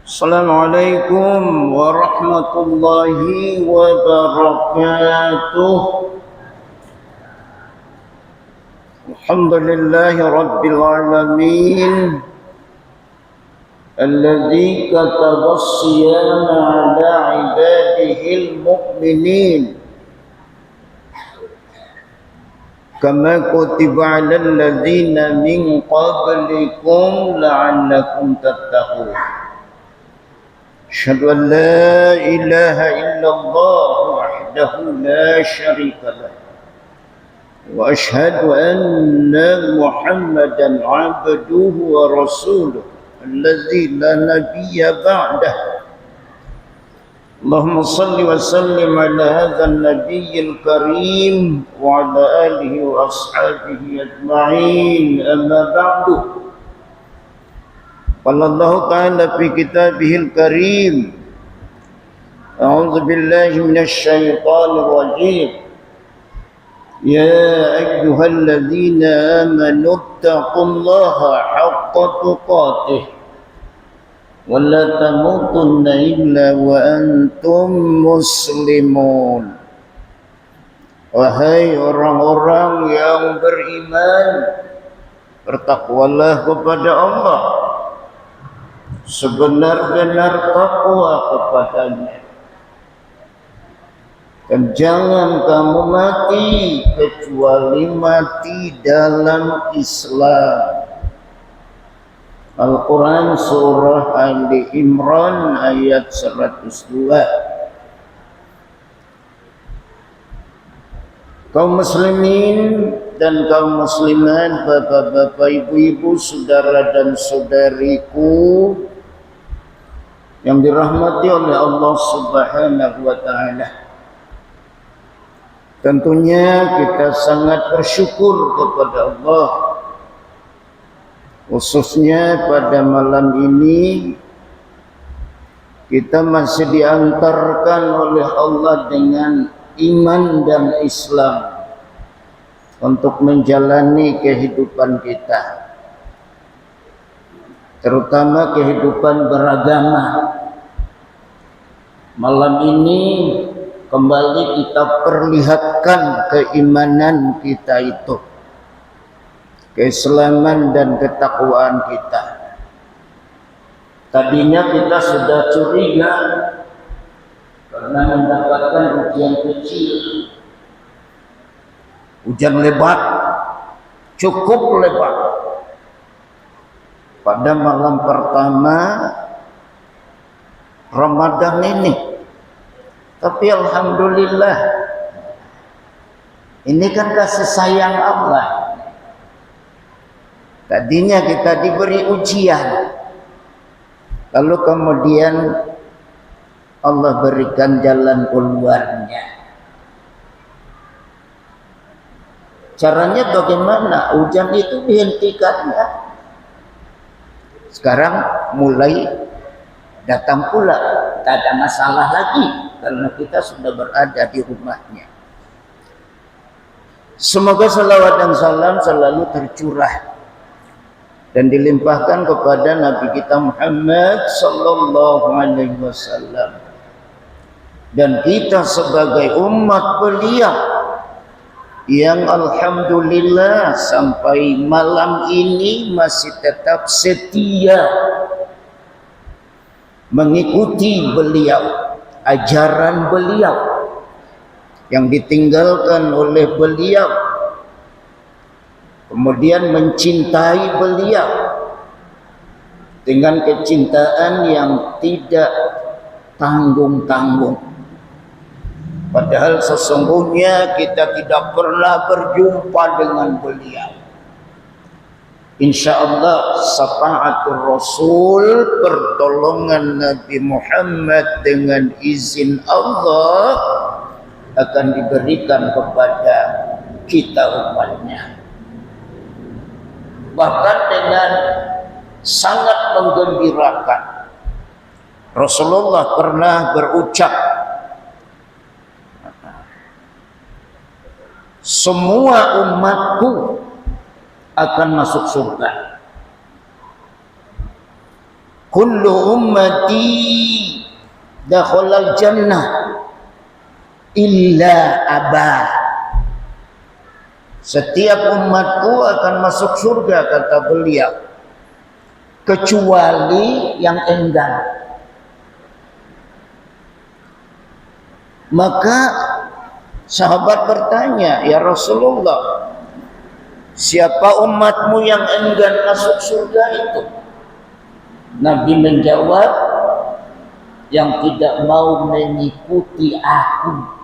Assalamualaikum warahmatullahi wabarakatuh. Alhamdulillahi rabbil alamin alladzi kataba as-siyama ala ibadihil mu'minin kama kutiba 'alal ladzina min qablikum la'allakum tattaqun. أشهد أن لا إله إلا الله وحده لا شريك له وأشهد أن محمدا عبده ورسوله الذي لا نبي بعده. اللهم صل وسلم على هذا النبي الكريم وعلى آله وأصحابه أجمعين. أما بعد، قال الله تعالى في كتابه الكريم: أعوذ بالله من الشيطان الرجيم. يا أيها الذين آمنوا اتقوا الله حق تقاته ولا تموتن إلا وأنتم مسلمون. Wahai orang-orang yang beriman, bertakwalah kepada Allah sebenar-benar takwa kepadanya, dan jangan kamu mati kecuali mati dalam Islam. Al-Quran surah Ali Imran ayat 102. Kaum muslimin dan kaum muslimat, bapak-bapak, ibu-ibu, saudara dan saudariku yang dirahmati oleh Allah Subhanahu wa taala. Tentunya kita sangat bersyukur kepada Allah, khususnya pada malam ini kita masih diantarkan oleh Allah dengan iman dan Islam untuk menjalani kehidupan kita, terutama kehidupan beragama. Malam ini kembali kita perlihatkan keimanan kita itu, keislaman dan ketakwaan kita. Tadinya kita sudah curiga karena mendapatkan ujian kecil, hujan lebat, cukup lebat pada malam pertama Ramadan ini. Tapi alhamdulillah, ini kan kasih sayang Allah. Tadinya kita diberi ujian, lalu kemudian Allah berikan jalan keluarnya. Caranya bagaimana? Hujan itu dihentikannya. Sekarang mulai datang pula, tak ada masalah lagi karena kita sudah berada di rumahnya. Semoga salawat dan salam selalu tercurah dan dilimpahkan kepada Nabi kita Muhammad sallallahu alaihi wasallam, dan kita sebagai umat beliau yang alhamdulillah sampai malam ini masih tetap setia mengikuti beliau, ajaran beliau yang ditinggalkan oleh beliau, kemudian mencintai beliau dengan kecintaan yang tidak tanggung-tanggung. Padahal sesungguhnya kita tidak pernah berjumpa dengan beliau. InsyaAllah syafaatul Rasul, pertolongan Nabi Muhammad dengan izin Allah akan diberikan kepada kita umatnya. Bahkan dengan sangat menggembirakan, Rasulullah pernah berucap, semua umatku akan masuk surga kullu ummati dakhalal jannah illa aba. Setiap umatku akan masuk surga, kata beliau, kecuali yang enggan. Maka sahabat bertanya, ya Rasulullah, siapa umatmu yang enggan masuk surga itu? Nabi menjawab, yang tidak mau mengikuti aku,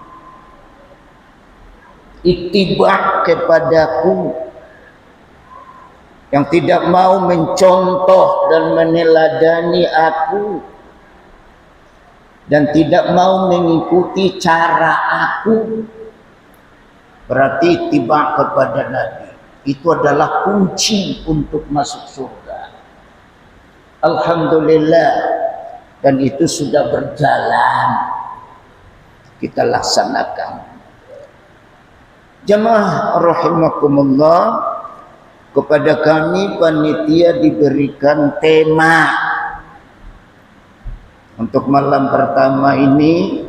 ittiba kepadaku, yang tidak mau mencontoh dan meneladani aku, dan tidak mau mengikuti cara aku, berarti ittiba kepada Nabi. Itu adalah kunci untuk masuk surga. Alhamdulillah, dan itu sudah berjalan, kita laksanakan. Jamaah rahimakumullah, kepada kami panitia diberikan tema untuk malam pertama ini,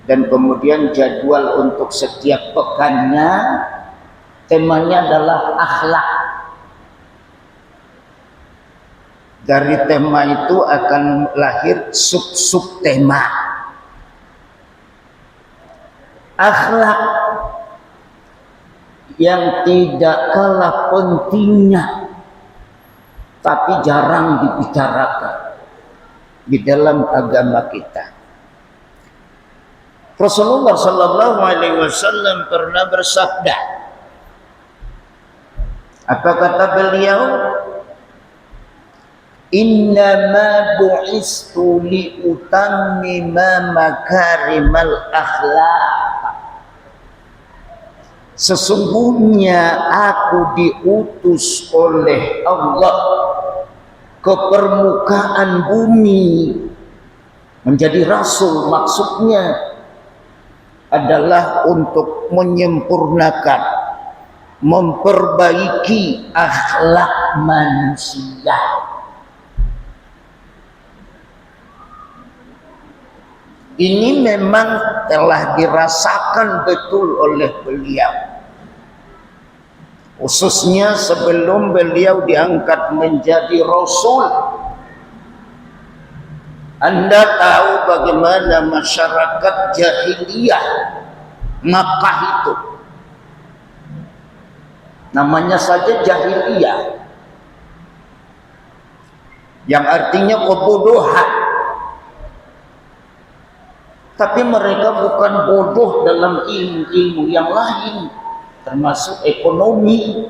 dan kemudian jadwal untuk setiap pekannya. Temanya adalah akhlak. Dari tema itu akan lahir sub-sub tema. Akhlak yang tidak kalah pentingnya tapi jarang dibicarakan di dalam agama kita. Rasulullah sallallahu alaihi wasallam pernah bersabda, apa kata beliau? Innama bu'istu liutammima makarimal akhlaq. Sesungguhnya aku diutus oleh Allah ke permukaan bumi menjadi rasul. Maksudnya adalah untuk menyempurnakan, memperbaiki akhlak manusia. Ini memang telah dirasakan betul oleh beliau, khususnya sebelum beliau diangkat menjadi rasul. Anda tahu bagaimana masyarakat jahiliyah Makkah itu, namanya saja jahiliyah, yang artinya kebodohan. Tapi mereka bukan bodoh dalam ilmu-ilmu yang lain, termasuk ekonomi.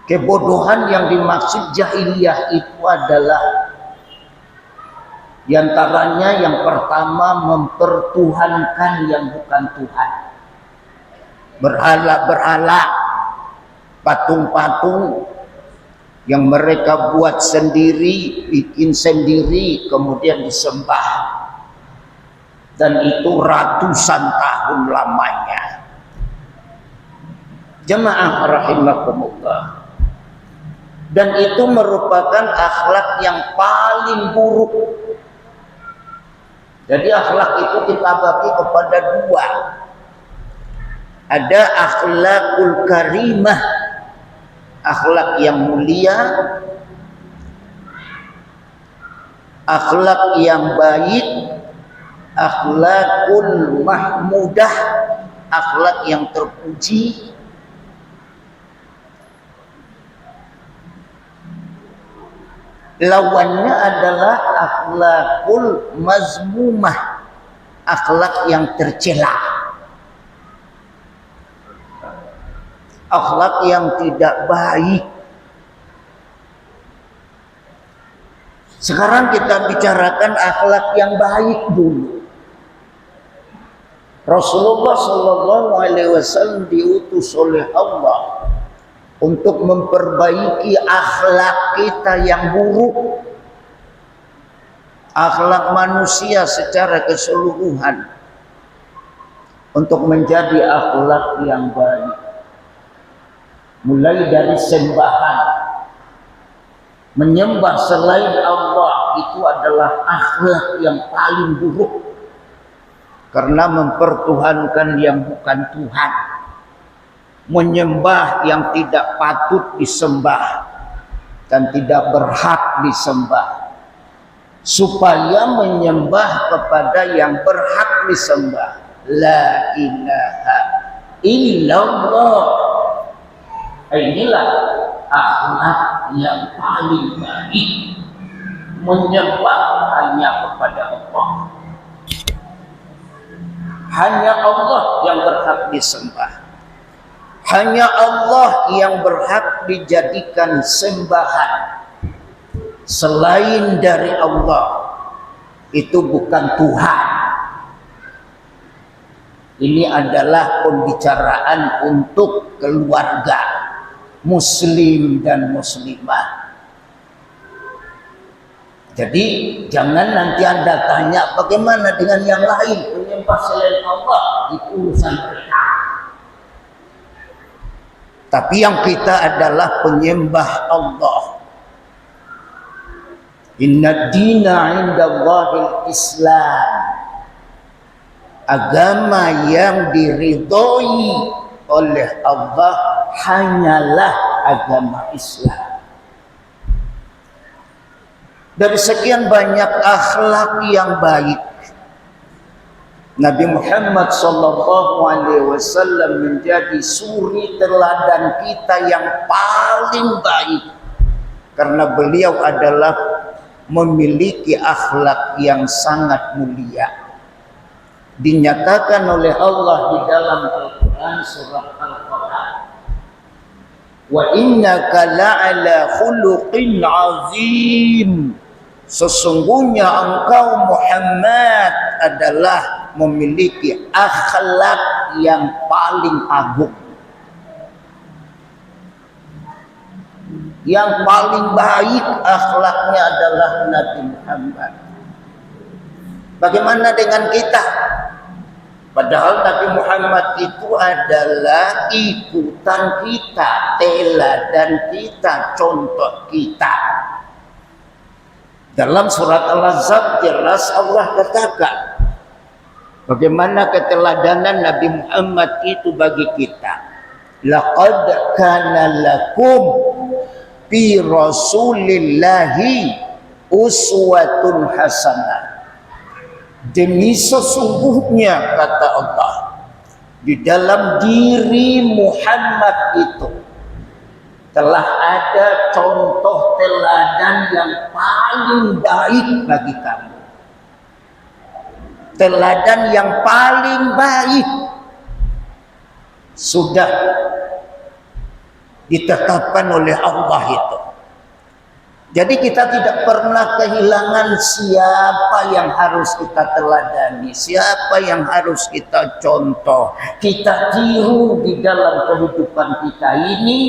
Kebodohan yang dimaksud jahiliyah itu adalah diantaranya yang pertama, mempertuhankan yang bukan Tuhan. Berhala-berhala, patung-patung yang mereka buat sendiri, bikin sendiri, kemudian disembah. Dan itu ratusan tahun lamanya. Jemaah rahimakumullah. Dan itu merupakan akhlak yang paling buruk. Jadi akhlak itu kita bagi kepada dua. Ada akhlakul karimah, akhlak yang mulia, akhlak yang baik, akhlakul mahmudah, akhlak yang terpuji. Lawannya adalah akhlakul mazmumah, akhlak yang tercela, akhlak yang tidak baik. Sekarang kita bicarakan akhlak yang baik dulu. Rasulullah sallallahu alaihi wasallam diutus oleh Allah untuk memperbaiki akhlak kita yang buruk, akhlak manusia secara keseluruhan, untuk menjadi akhlak yang baik. Mulai dari sembahan, Menyembah selain Allah itu adalah akhlak yang paling buruk, karena mempertuhankan yang bukan Tuhan, menyembah yang tidak patut disembah dan tidak berhak disembah, supaya menyembah kepada yang berhak disembah. La ilaha illallah. Inilah akhlak yang paling baik, menyembah hanya kepada Allah. Hanya Allah yang berhak disembah, hanya Allah yang berhak dijadikan sembahan. Selain dari Allah itu bukan Tuhan. Ini adalah pembicaraan untuk keluarga muslim dan muslimah. Jadi jangan nanti Anda tanya bagaimana dengan yang lain, menyembah selain Allah, itu urusan mereka. Tapi yang kita adalah penyembah Allah. Inna dina indallahil Islam. Agama yang diridhoi oleh Allah hanyalah agama Islam. Dari sekian banyak akhlak yang baik, Nabi Muhammad SAW menjadi suri teladan kita yang paling baik, karena beliau adalah memiliki akhlak yang sangat mulia. Dinyatakan oleh Allah di dalam Al-Quran surah Al-Quran, wa innaka la'ala khuluqin azim. Sesungguhnya engkau Muhammad adalah memiliki akhlak yang paling agung, yang paling baik akhlaknya adalah Nabi Muhammad. Bagaimana dengan kita? Padahal Nabi Muhammad itu adalah ikutan kita, teladan kita, contoh kita. Dalam surat Al-Ahzab jelas Allah katakan bagaimana keteladanan Nabi Muhammad itu bagi kita. Laqad kana lakum fi Rasulillahi uswatun hasanah. Demi sesungguhnya, kata Allah, di dalam diri Muhammad itu telah ada contoh teladan yang paling baik bagi kamu. Teladan yang paling baik sudah ditetapkan oleh Allah itu. Jadi kita tidak pernah kehilangan siapa yang harus kita teladani, siapa yang harus kita contoh, kita tiru di dalam kehidupan kita ini.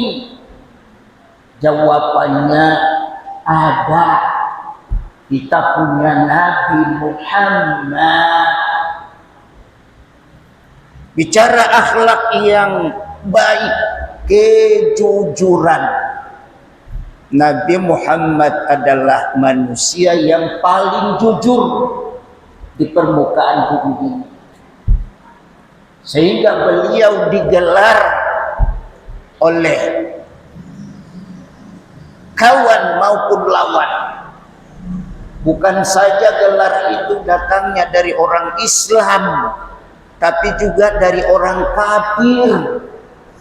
Jawabannya ada. Kita punya Nabi Muhammad. Bicara akhlak yang baik, kejujuran. Nabi Muhammad adalah manusia yang paling jujur di permukaan bumi ini. Sehingga beliau digelar oleh kawan maupun lawan. Bukan saja gelar itu datangnya dari orang Islam, tapi juga dari orang kafir.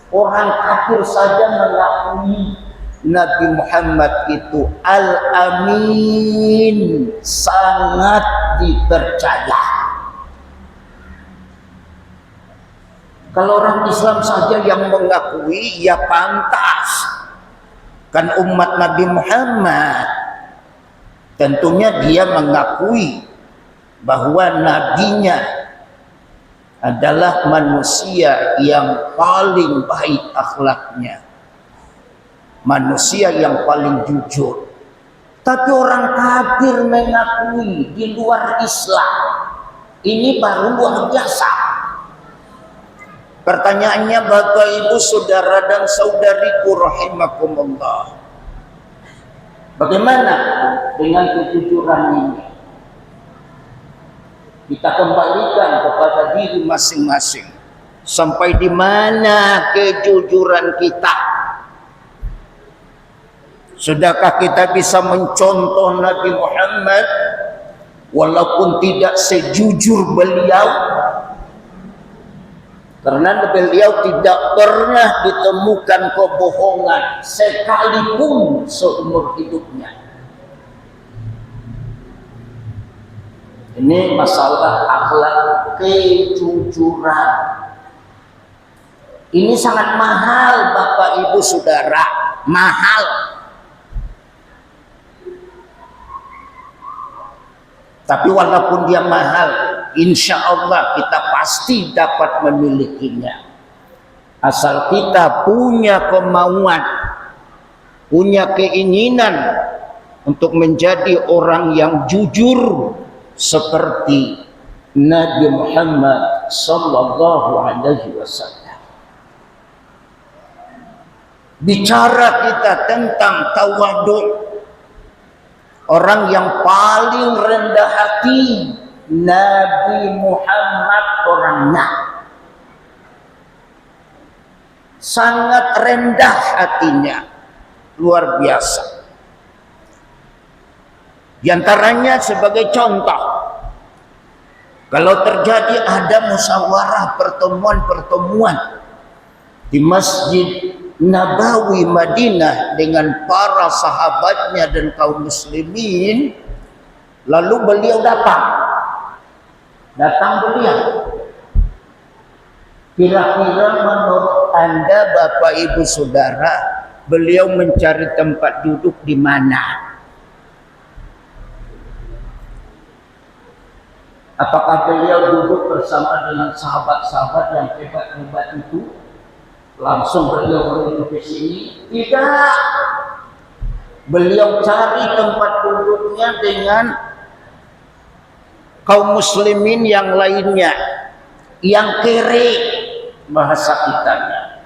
Orang kafir saja mengakui Nabi Muhammad itu Al-Amin, sangat dipercaya. Kalau orang Islam saja yang mengakui, ya pantas. Kan umat Nabi Muhammad, tentunya dia mengakui bahwa nabinya adalah manusia yang paling baik akhlaknya, manusia yang paling jujur. Tapi orang kafir mengakui di luar Islam. Ini baru luar biasa. Pertanyaannya, Bapak Ibu, saudara dan saudariku rahimakumullah, Bagaimana dengan kejujuran ini? Kita kembalikan kepada diri masing-masing. Sampai di mana kejujuran kita? Sudahkah kita bisa mencontoh Nabi Muhammad walaupun tidak sejujur beliau? Karena beliau tidak pernah ditemukan kebohongan sekalipun seumur hidupnya. Ini masalah akhlak kejujuran. Ini sangat mahal Bapak Ibu Saudara, mahal. Tapi walaupun dia mahal, insya Allah kita pasti dapat memilikinya. Asal kita punya kemauan, punya keinginan untuk menjadi orang yang jujur seperti Nabi Muhammad sallallahu alaihi wasallam. Bicara kita tentang tawadhu, orang yang paling rendah hati Nabi Muhammad orangnya. Sangat rendah hatinya, luar biasa. Di antaranya sebagai contoh, kalau terjadi ada musyawarah pertemuan-pertemuan di Masjid Nabawi Madinah dengan para sahabatnya dan kaum muslimin, lalu beliau datang beliau. Kira-kira menurut Anda Bapak Ibu Saudara, beliau mencari tempat duduk di mana? Apakah beliau duduk bersama dengan sahabat-sahabat yang hebat-hebat itu? Langsung beliau menuju ke sini? Tidak. Beliau cari tempat duduknya dengan kaum muslimin yang lainnya, yang kere bahasa kitanya,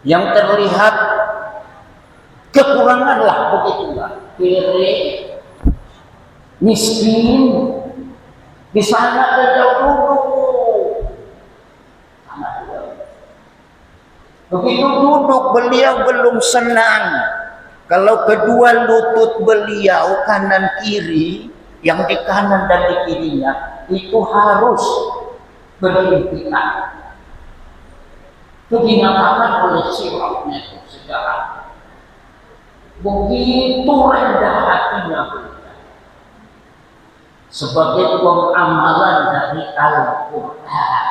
yang terlihat kekurangan lah, begitulah, kere, miskin. Di sana beliau duduk. Begitu duduk beliau belum senang. Kalau kedua lutut beliau kanan kiri, yang di kanan dan di kirinya itu harus berhimpitan. Itu dinyatakan oleh sirahnya itu sejarah. Begitu rendah hatinya beliau. Sebagai pengamalan dari Al-Quran.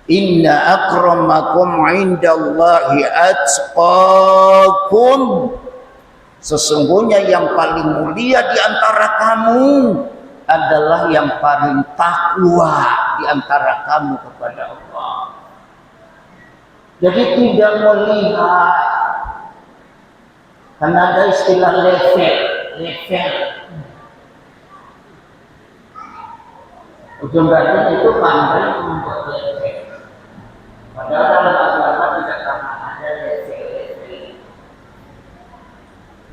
Inna akramakum indallahi atqakum. Sesungguhnya yang paling mulia di antara kamu adalah yang paling takwa di antara kamu kepada Allah. Jadi tidak melihat, karena ada istilah level. Ujung batin itu pandai membuat level. Padahal dalam agama tidak pernah ada level.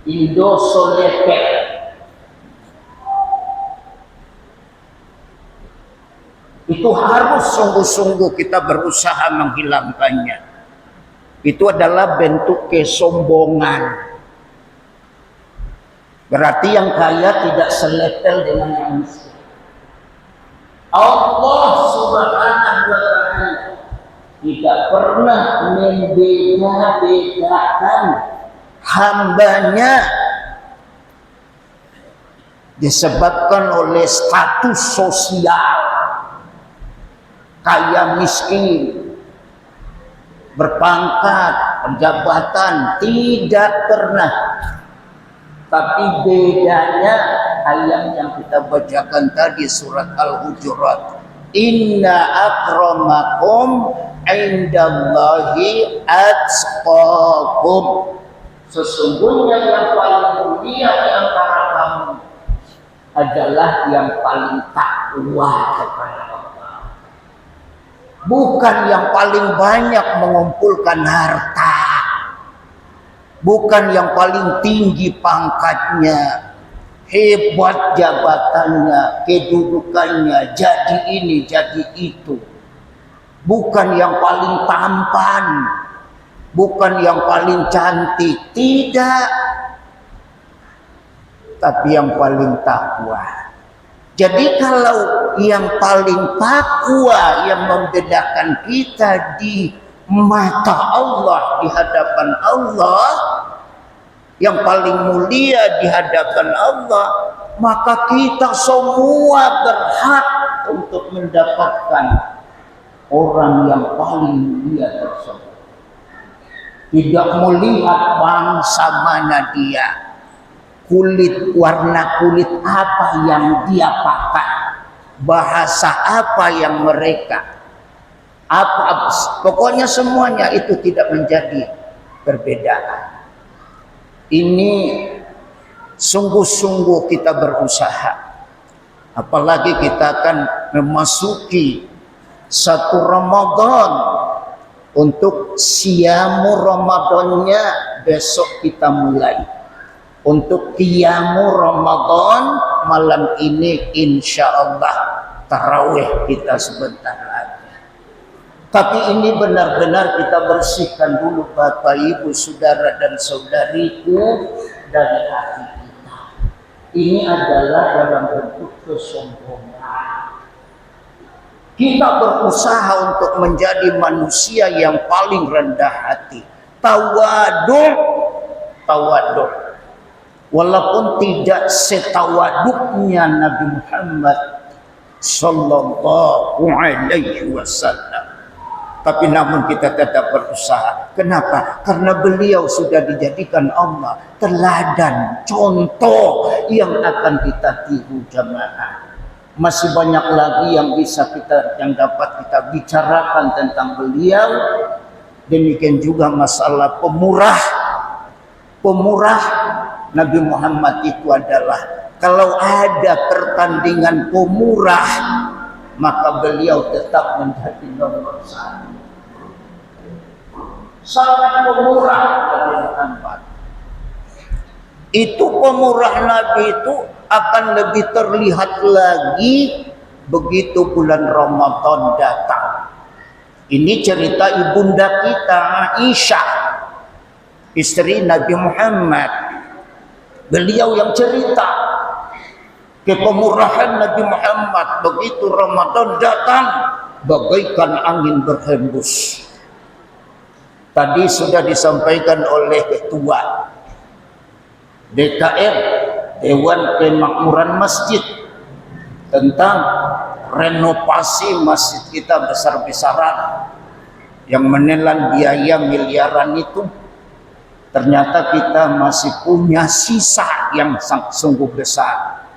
Indosolepek. Itu harus sungguh-sungguh kita berusaha menghilangkannya. Itu adalah bentuk kesombongan. Berarti yang kaya tidak selevel dengan yang miskin. Allah Subhanahu wa ta'ala tidak pernah membeda-bedakan hambanya disebabkan oleh status sosial, kaya miskin, berpangkat, penjabatan, tidak pernah. Tapi bedanya ayat yang kita bacakan tadi surat Al-Hujurat. Inna akramakum indallahi atqakum. Sesungguhnya yang paling mulia di antara kamu adalah yang paling takwa kepada Allah. Bukan yang paling banyak mengumpulkan harta. bukan yang paling tinggi pangkatnya, hebat jabatannya, kedudukannya, jadi ini, jadi itu. Bukan yang paling tampan, bukan yang paling cantik, tidak. Tapi yang paling takwa. Jadi kalau yang paling takwa yang membedakan kita di mata Allah, di hadapan Allah, yang paling mulia di hadapan Allah, maka kita semua berhak untuk mendapatkan orang yang paling mulia tersebut. Tidak melihat bangsa mana dia, warna kulit apa yang dia pakai, bahasa apa yang mereka, pokoknya semuanya itu tidak menjadi perbedaan. Ini sungguh-sungguh kita berusaha, apalagi kita akan memasuki satu Ramadan. Untuk siamu Ramadannya besok kita mulai. Untuk qiyamu Ramadan malam ini insya Allah tarawih kita sebentar lagi. Tapi ini benar-benar kita bersihkan dulu Bapak Ibu Saudara dan Saudariku dari hati kita. Ini adalah dalam bentuk kesombongan. Kita berusaha untuk menjadi manusia yang paling rendah hati. Tawaduk. Walaupun tidak setawaduknya Nabi Muhammad sallallahu alaihi wasallam. Tapi namun kita tetap berusaha. Kenapa? Karena beliau sudah dijadikan Allah teladan, contoh yang akan kita tiru jamaah. Masih banyak lagi yang dapat kita bicarakan tentang beliau. Demikian juga masalah pemurah Nabi Muhammad itu adalah, kalau ada pertandingan pemurah, maka beliau tetap menjadi nomor satu. Sangat pemurah Nabi Muhammad. Itu pemurah Nabi itu akan lebih terlihat lagi begitu bulan Ramadan datang. Ini cerita ibunda kita Aisyah, istri Nabi Muhammad. Beliau yang cerita kepemurahan Nabi Muhammad begitu Ramadan datang bagaikan angin berhembus. Tadi sudah disampaikan oleh ketua DKM, Dewan Kemakmuran Masjid, tentang renovasi masjid kita besar-besaran yang menelan biaya miliaran itu. Ternyata kita masih punya sisa yang sungguh besar.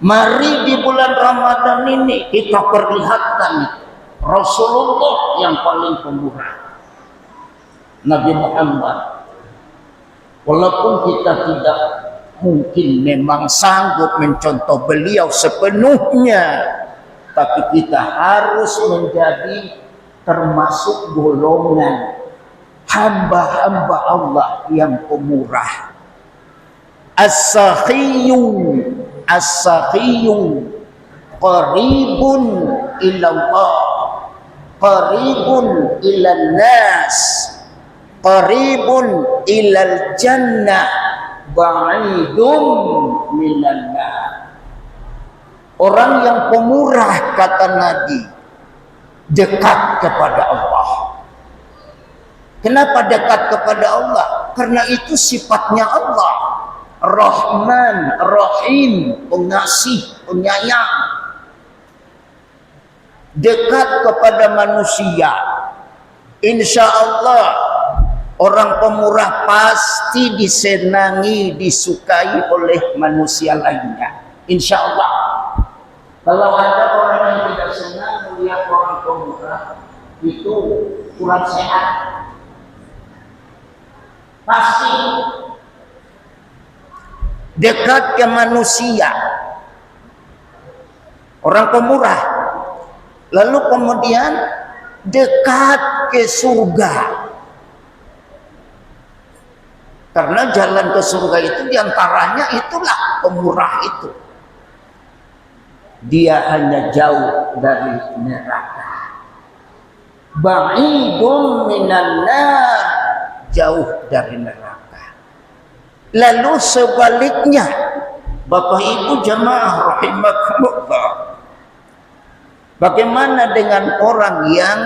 Mari di bulan Ramadan ini kita perlihatkan Rasulullah yang paling pemurah, Nabi Muhammad. Walaupun kita tidak mungkin memang sanggup mencontoh beliau sepenuhnya, tapi kita harus menjadi termasuk golongan hamba-hamba Allah yang pemurah. As-sakhiyyu qaribun ilallah, qaribun ilan nas, qaribun ilal jannah, ba'idun minan nar. Orang yang pemurah, kata Nabi, dekat kepada Allah. Kenapa dekat kepada Allah? Karena itu sifatnya Allah. Rahman, Rahim, pengasih, penyayang. Dekat kepada manusia. Insya Allah orang pemurah pasti disenangi, disukai oleh manusia lainnya. Insya Allah. Kalau ada orang yang tidak senang melihat orang pemurah, itu kurang sehat. Pasti dekat ke manusia, orang pemurah, lalu kemudian dekat ke surga. Karena jalan ke surga itu diantaranya itulah pemurah itu. Dia hanya jauh dari neraka. Ba'idun minan nar, jauh dari neraka. Lalu sebaliknya, Bapak Ibu jamaah rahimakumullah, bagaimana dengan orang yang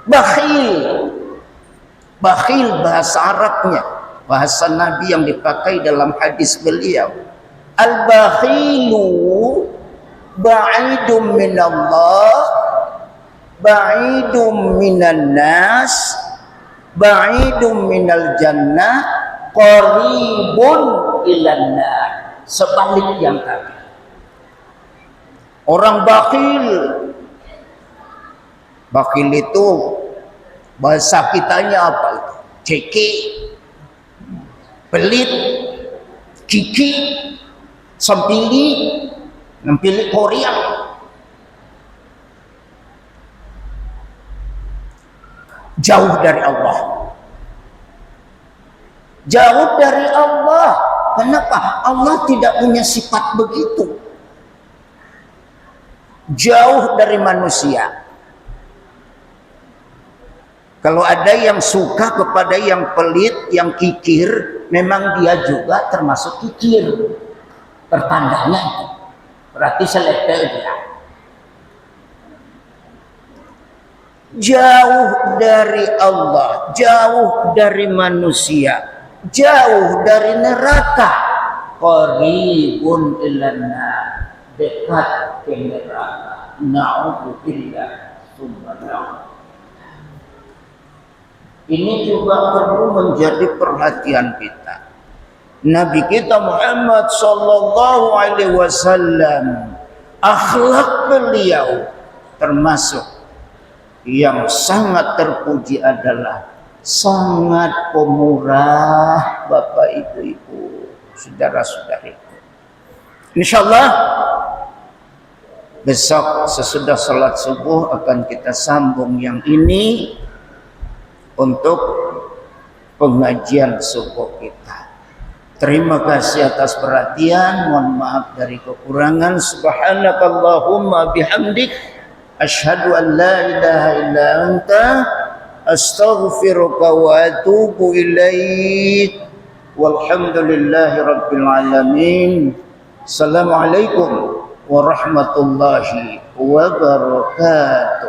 bakhil? Bakhil bahasa Arabnya, bahasa Nabi yang dipakai dalam hadis beliau. Al-bakhilu ba'idum minallah, ba'idum minan nas, ba'idum minal jannah, qaribun ilan nar. Sebalik yang tadi. Orang bakhil, bakhil itu bahasa kitanya apa itu? Ceki, pelit, kiki, sempili, ngempili Korea. Jauh dari Allah. Jauh dari Allah. Kenapa? Allah tidak punya sifat begitu. Jauh dari manusia. Kalau ada yang suka kepada yang pelit, yang kikir, memang dia juga termasuk kikir. Pertandanya itu. Berarti seletel dia. Jauh dari Allah, jauh dari manusia, jauh dari neraka. Qaribun ilana, dekat ke neraka. Na'udzubillah subhanallah. Ini juga perlu menjadi perhatian kita. Nabi kita Muhammad sallallahu alaihi wasallam, akhlak beliau termasuk yang sangat terpuji adalah sangat pemurah. Bapak Ibu-ibu, saudara-saudariku. Insyaallah besok sesudah salat subuh akan kita sambung yang ini untuk pengajian subuh kita. Terima kasih atas perhatian. Mohon maaf dari kekurangan. Subhanakallahumma bihamdik, asyhadu an la ilaha illa anta, astaghfiruka wa atubu ilaik. Walhamdulillahi rabbil alamin. Assalamualaikum warahmatullahi wabarakatuh.